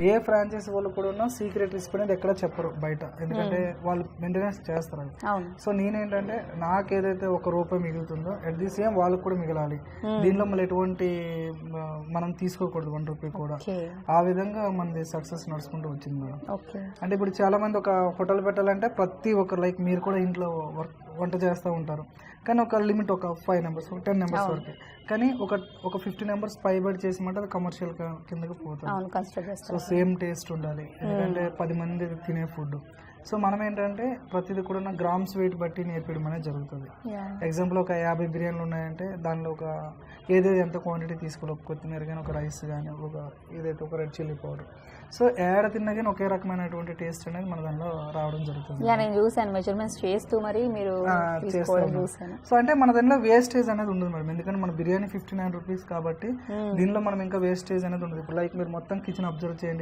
ఏ franchise వాళ్ళు కూడా secret recipe అనేది ఎక్కడ చెప్పరు బయట, ఎందుకంటే వాళ్ళు మెయింటెనెన్స్ చేస్తారు. సో నేనేంటంటే నాకు ఏదైతే ₹1 మిగులుతుందో అట్ ది సేమ్ వాళ్ళకి కూడా మిగలాలి. దీనిలో మళ్ళీ ఎటువంటి మనం తీసుకోకూడదు ₹1 కూడా. ఆ విధంగా మనది సక్సెస్ నడుచుకుంటూ వచ్చింది మేడం. అంటే ఇప్పుడు చాలా మంది ఒక హోటల్ పెట్టాలంటే ప్రతి ఒక్కరు లైక్ మీరు కూడా ఇంట్లో వంట చేస్తూ ఉంటారు, కానీ ఒక లిమిట్ ఒక 5 మెంబర్స్ 10 మెంబర్స్ వరకు, కానీ ఒక 50 మెంబర్స్ పైబడి చేసిమంటే అది కమర్షియల్ కిందకి పోతుంది. సో సేమ్ టేస్ట్ ఉండాలి, ఎందుకంటే 10 మంది తినే ఫుడ్. సో మనం ఏంటంటే ప్రతిదీ కూడా గ్రామ్స్ వెయిట్ బట్టి నేర్పడం అనేది జరుగుతుంది. ఎగ్జాంపుల్ ఒక 50 బిర్యానీలు ఉన్నాయంటే దానిలో ఒక ఏదైతే ఎంత క్వాంటిటీ తీసుకోవాలి, కొత్తిమీర కానీ ఒక రైస్ కానీ ఒక ఏదైతే ఒక రెడ్ చిల్లీ పౌడర్, సో ఏడ తిన్నా కానీ ఒకే రకమైనటువంటి టేస్ట్ అనేది మన దానిలో రావడం జరుగుతుంది. నేను చూసాను మెజర్మెంట్స్ చేస్తూ మరి మీరు చేస్తాను. సో అంటే మన దానిలో వేస్టేజ్ అనేది ఉండదు మేడం, ఎందుకంటే మన బిర్యానీ ₹59 కాబట్టి దీనిలో మనం ఇంకా వేస్టేజ్ అనేది ఉండదు. ఇప్పుడు లైక్ మీరు మొత్తం కిచెన్ అబ్జర్వ్ చేయండి,